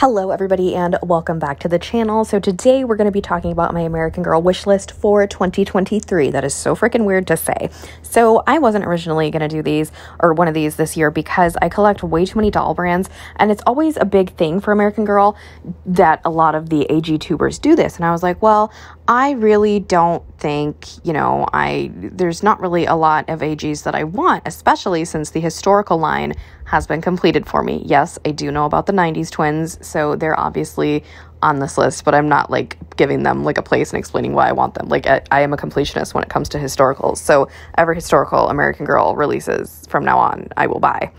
Hello everybody and welcome back to the channel. So today we're going to be talking about my American Girl wish list for 2023. That is so freaking weird to say. So I wasn't originally going to do these or one of these this year because I collect way too many doll brands, and it's always a big thing for American Girl that a lot of the AG tubers do this. And I was like, well, I really don't think, there's not really a lot of AGs that I want, especially since the historical line has been completed for me. Yes, I do know about the 90s twins, so they're obviously on this list, but I'm not giving them a place and explaining why I want them. I am a completionist when it comes to historicals, so every historical American Girl releases from now on, I will buy.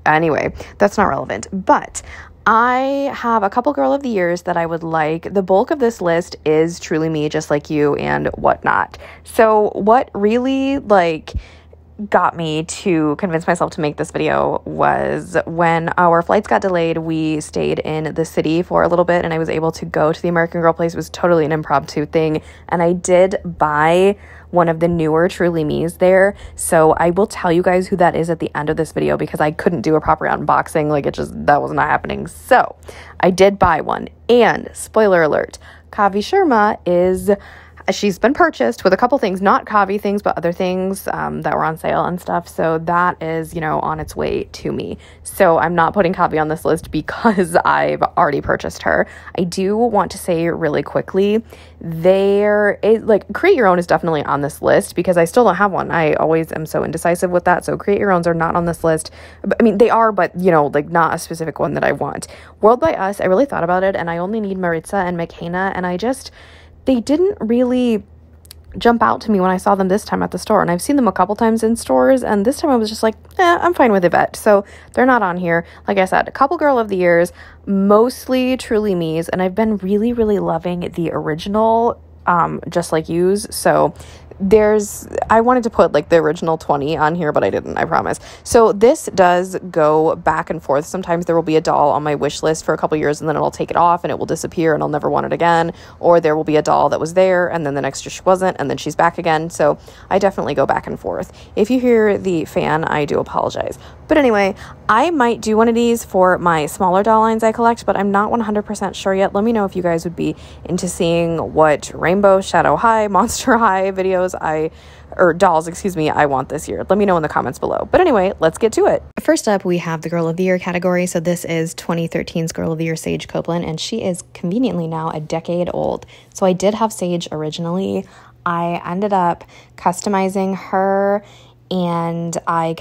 Anyway, that's not relevant, but I have a couple Girl of the Years that I would like. The bulk of this list is Truly Me, Just Like You, and whatnot. So what really got me to convince myself to make this video was when our flights got delayed. We stayed in the city for a little bit and I was able to go to the American Girl place. It was totally an impromptu thing, and I did buy one of the newer Truly Me's there. So I will tell you guys who that is at the end of this video because I couldn't do a proper unboxing. That was not happening. So I did buy one, and spoiler alert, Kavi Sharma she's been purchased with a couple things, not Kavi things, but other things that were on sale and stuff. So that is, on its way to me. So I'm not putting Kavi on this list because I've already purchased her. I do want to say really quickly, Create Your Own is definitely on this list because I still don't have one. I always am so indecisive with that. So Create Your Owns are not on this list. I mean, they are, but not a specific one that I want. World by Us, I really thought about it, and I only need Maritza and McKenna, and they didn't really jump out to me when I saw them this time at the store. And I've seen them a couple times in stores, and this time I was just I'm fine with Yvette. So they're not on here. Like I said, a couple Girl of the Years, mostly Truly Me's, and I've been really, really loving the original Just Like You's. So I wanted to put the original 20 on here, but I didn't, I promise. So this does go back and forth. Sometimes there will be a doll on my wish list for a couple years and then it'll take it off and it will disappear and I'll never want it again. Or there will be a doll that was there and then the next year she wasn't and then she's back again. So I definitely go back and forth. If you hear the fan, I do apologize. But anyway, I might do one of these for my smaller doll lines I collect, but I'm not 100% sure yet. Let me know if you guys would be into seeing what Rainbow, Shadow High, Monster High videos dolls, I want this year. Let me know in the comments below. But anyway, let's get to it. First up, we have the Girl of the Year category. So this is 2013's Girl of the Year, Sage Copeland, and she is conveniently now a decade old. So I did have Sage originally. I ended up customizing her, and I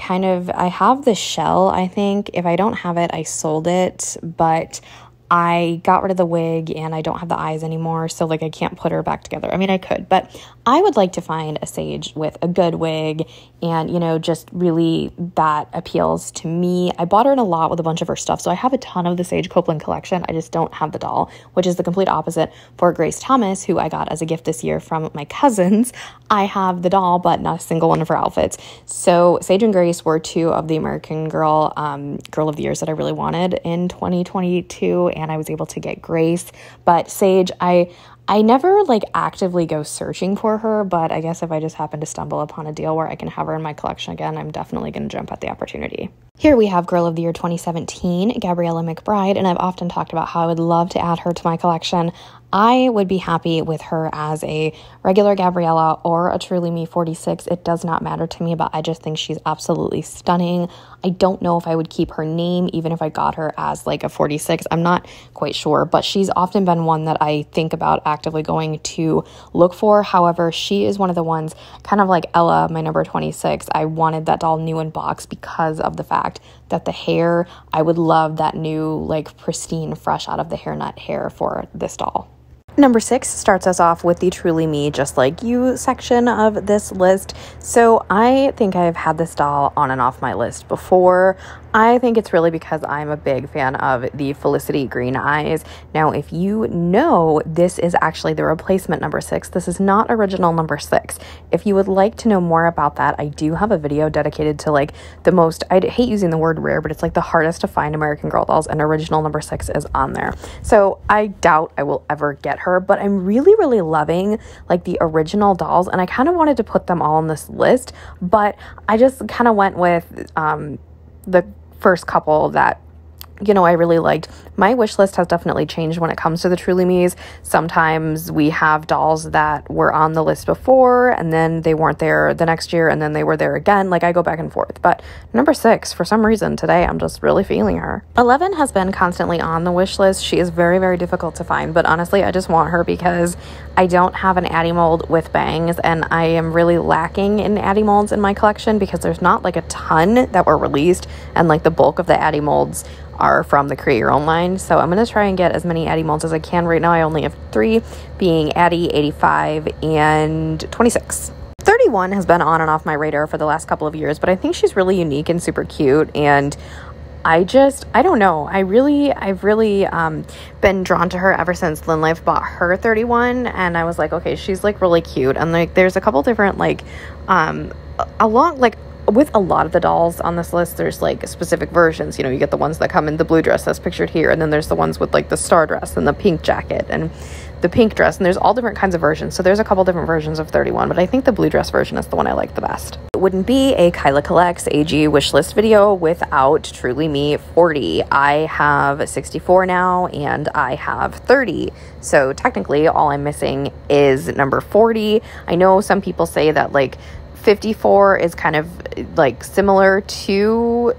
have the shell, I think. If I don't have it, I sold it, but I got rid of the wig and I don't have the eyes anymore, so I can't put her back together. I mean, I could, but I would like to find a Sage with a good wig and, just really that appeals to me. I bought her in a lot with a bunch of her stuff, so I have a ton of the Sage Copeland collection. I just don't have the doll, which is the complete opposite for Grace Thomas, who I got as a gift this year from my cousins. I have the doll, but not a single one of her outfits. So Sage and Grace were two of the American Girl Girl of the Years that I really wanted in 2022, and I was able to get Grace. But Sage, I never actively go searching for her, but I guess if I just happen to stumble upon a deal where I can have her in my collection again, I'm definitely going to jump at the opportunity. Here we have Girl of the Year 2017, Gabriella McBride, and I've often talked about how I would love to add her to my collection. I would be happy with her as a regular Gabriella or a Truly Me 46. It does not matter to me, but I just think she's absolutely stunning. I don't know if I would keep her name even if I got her as a 46. I'm not quite sure, but she's often been one that I think about actively going to look for. However, she is one of the ones, kind of like Ella, my number 26. I wanted that doll new in box because of the fact that the hair, I would love that new pristine, fresh out of the hairnet hair for this doll. Number 6 starts us off with the Truly Me, Just Like You section of this list. So I think I've had this doll on and off my list before. I think it's really because I'm a big fan of the Felicity green eyes. Now, if you know, this is actually the replacement number 6. This is not original number 6. If you would like to know more about that, I do have a video dedicated to the most, I hate using the word rare, but it's the hardest to find American Girl dolls, and original number 6 is on there. So I doubt I will ever get her, but I'm really, really loving the original dolls, and I kind of wanted to put them all on this list, but I just kind of went with the first couple that you know, I really liked. My wish list has definitely changed when it comes to the Truly Me's. Sometimes we have dolls that were on the list before and then they weren't there the next year and then they were there again. Like, I go back and forth. But number 6, for some reason today, I'm just really feeling her. 11 has been constantly on the wish list. She is very, very difficult to find, but honestly, I just want her because I don't have an Addie mold with bangs, and I am really lacking in Addie molds in my collection because there's not like a ton that were released, and like the bulk of the Addie molds are from the Create Your Own line. So I'm going to try and get as many Addie molds as I can. Right now I only have 3, being Addie, 85, and 26. 31 has been on and off my radar for the last couple of years, but I think she's really unique and super cute, and I don't know. I've really been drawn to her ever since Lynn Life bought her 31, and I was like, okay, she's like really cute. And like, there's a couple different like, with a lot of the dolls on this list, there's like specific versions. You know, you get the ones that come in the blue dress that's pictured here, and then there's the ones with like the star dress and the pink jacket and the pink dress, and there's all different kinds of versions. So there's a couple different versions of 31, but I think the blue dress version is the one I like the best. It wouldn't be a Kyla Collects AG wish list video without Truly Me 40. I have 64 now and I have 30. So technically all I'm missing is number 40. I know some people say that like 54 is kind of like similar to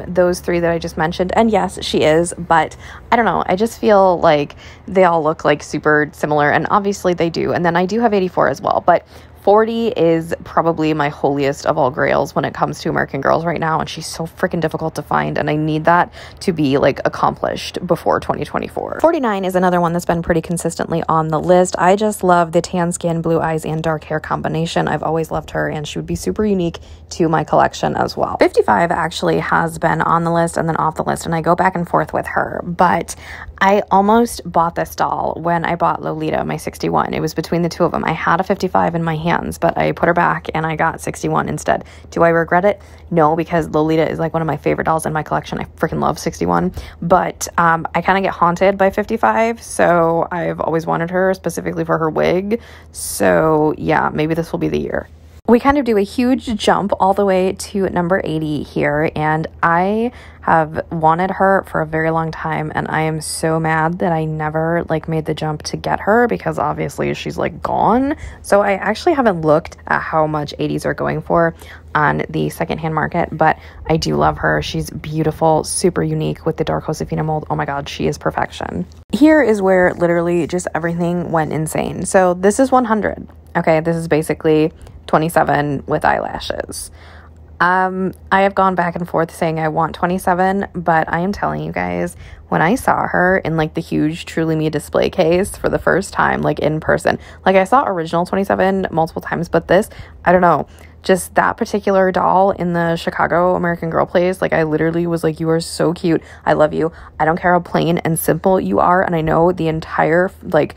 those 3 that I just mentioned, and yes, she is, but I don't know, I just feel like they all look like super similar, and obviously they do. And then I do have 84 as well, but 40 is probably my holiest of all grails when it comes to American Girls right now, and she's so freaking difficult to find, and I need that to be like accomplished before 2024. 49 is another one that's been pretty consistently on the list. I just love the tan skin, blue eyes, and dark hair combination. I've always loved her, and she would be super unique to my collection as well. 55 actually has been on the list and then off the list, and I go back and forth with her, but I almost bought this doll when I bought Lolita, my 61. It was between the two of them. I had a 55 in my hands, but I put her back and I got 61 instead. Do I regret it? No, because Lolita is like one of my favorite dolls in my collection. I freaking love 61, but I kind of get haunted by 55, so I've always wanted her specifically for her wig. So yeah, maybe this will be the year. We kind of do a huge jump all the way to number 80 here, and I have wanted her for a very long time, and I am so mad that I never like made the jump to get her because obviously she's like gone. So I actually haven't looked at how much 80s are going for on the secondhand market, but I do love her. She's beautiful, super unique with the dark Josefina mold. Oh my god, she is perfection. Here is where literally just everything went insane. So this is 100. Okay, this is basically 27 with eyelashes. I have gone back and forth saying I want 27, but I am telling you guys, when I saw her in like the huge Truly Me display case for the first time, like in person, like I saw original 27 multiple times, but this, I don't know, just that particular doll in the Chicago American Girl place, like I literally was like, you are so cute. I love you. I don't care how plain and simple you are. And I know the entire like,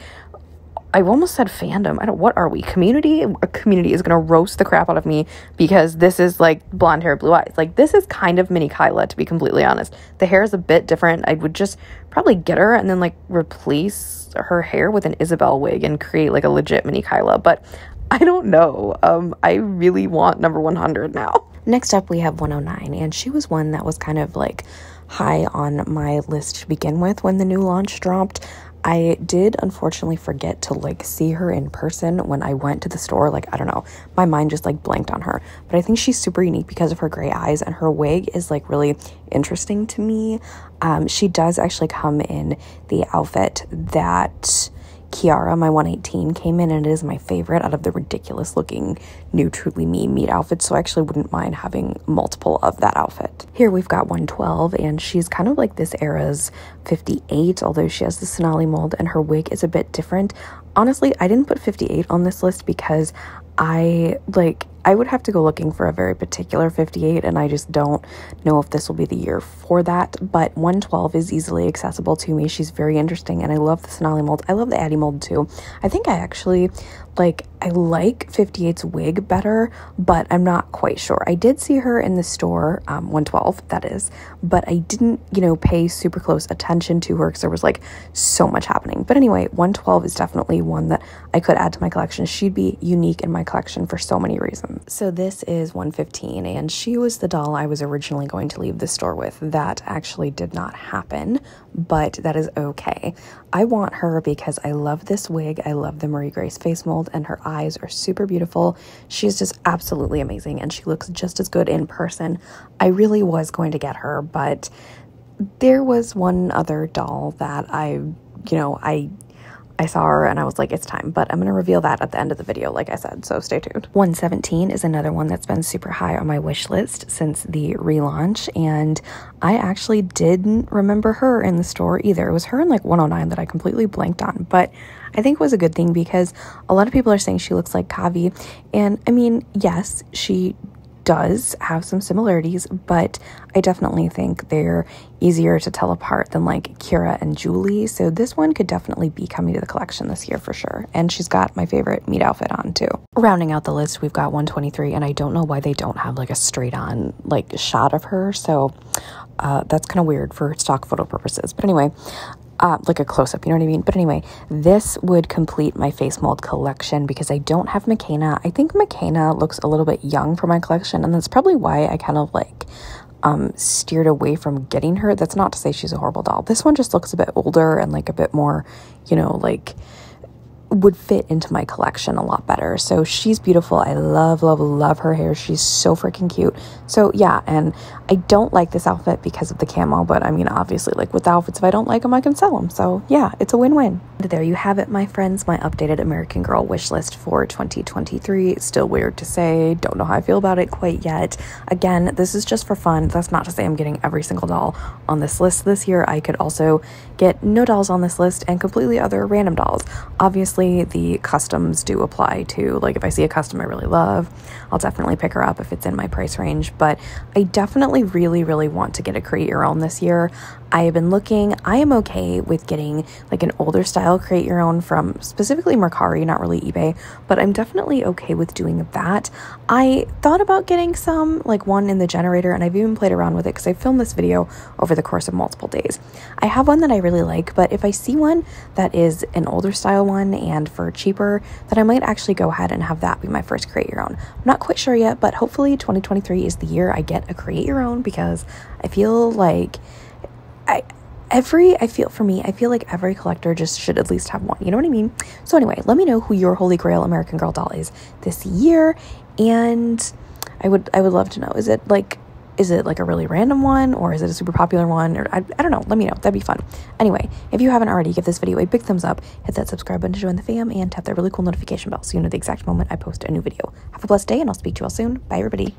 I almost said fandom. What are we? Community? A community is going to roast the crap out of me because this is like blonde hair, blue eyes. Like this is kind of mini Kyla, to be completely honest. The hair is a bit different. I would just probably get her and then like replace her hair with an Isabel wig and create like a legit mini Kyla. But I don't know. I really want number 100 now. Next up, we have 109, and she was one that was kind of like high on my list to begin with when the new launch dropped. I did unfortunately forget to like see her in person when I went to the store. Like, I don't know, my mind just like blanked on her, but I think she's super unique because of her gray eyes, and her wig is like really interesting to me. She does actually come in the outfit that Kiara, my 118, came in, and it is my favorite out of the ridiculous looking new Truly Me meat outfits, so I actually wouldn't mind having multiple of that outfit. Here we've got 112, and she's kind of like this era's 58, although she has the Sonali mold and her wig is a bit different. Honestly, I didn't put 58 on this list because I would have to go looking for a very particular 58, and I just don't know if this will be the year for that. But 112 is easily accessible to me. She's very interesting, and I love the Sonali mold. I love the Addie mold too. I think I actually I like 58's wig better, but I'm not quite sure. I did see her in the store, 112, that is, but I didn't, pay super close attention to her because there was like so much happening. But anyway, 112 is definitely one that I could add to my collection. She'd be unique in my collection for so many reasons. So this is 115, and she was the doll I was originally going to leave the store with. That actually did not happen, but that is okay. I want her because I love this wig. I love the Marie Grace face mold, and her eyes are super beautiful. She's just absolutely amazing, and she looks just as good in person. I really was going to get her, but there was one other doll that I saw her and I was like, it's time, but I'm going to reveal that at the end of the video, like I said, so stay tuned. 117 is another one that's been super high on my wish list since the relaunch, and I actually didn't remember her in the store either. It was her in like 109 that I completely blanked on, but I think it was a good thing because a lot of people are saying she looks like Kavi, and I mean, yes, she does have some similarities, but I definitely think they're easier to tell apart than like Kira and Julie. So this one could definitely be coming to the collection this year for sure. And she's got my favorite meat outfit on too. Rounding out the list, we've got 123, and I don't know why they don't have like a straight on like shot of her. So that's kind of weird for stock photo purposes. But anyway, like a close-up, you know what I mean? But anyway, this would complete my face mold collection because I don't have McKenna. I think McKenna looks a little bit young for my collection, and that's probably why I kind of like steered away from getting her. That's not to say she's a horrible doll. This one just looks a bit older and like a bit more, you know, like would fit into my collection a lot better. So she's beautiful. I love, love, love her hair. She's so freaking cute. So yeah, and I don't like this outfit because of the camo, but I mean, obviously, like with outfits, if I don't like them, I can sell them. So yeah, it's a win-win. There you have it, my friends, my updated American Girl wish list for 2023. Still weird to say. Don't know how I feel about it quite yet. Again, this is just for fun. That's not to say I'm getting every single doll on this list this year. I could also get no dolls on this list and completely other random dolls. Obviously, the customs do apply to, like, if I see a custom I really love, I'll definitely pick her up if it's in my price range. But I definitely really, really want to get a create your own this year. I have been looking. I am okay with getting like an older style create your own from specifically Mercari, not really eBay, but I'm definitely okay with doing that. I thought about getting some, like one in the generator, and I've even played around with it because I filmed this video over the course of multiple days. I have one that I really like, but if I see one that is an older style one and for cheaper, then I might actually go ahead and have that be my first create your own. I'm not quite sure yet, but hopefully 2023 is the year I get a create your own, because I feel like I feel like every collector just should at least have one, you know what I mean? So anyway, let me know who your Holy Grail American Girl doll is this year, and I would love to know, is it like a really random one, or is it a super popular one, or I don't know, let me know, that'd be fun. Anyway, if you haven't already, give this video a big thumbs up, hit that subscribe button to join the fam, and tap that really cool notification bell so you know the exact moment I post a new video. Have a blessed day, and I'll speak to you all soon. Bye everybody.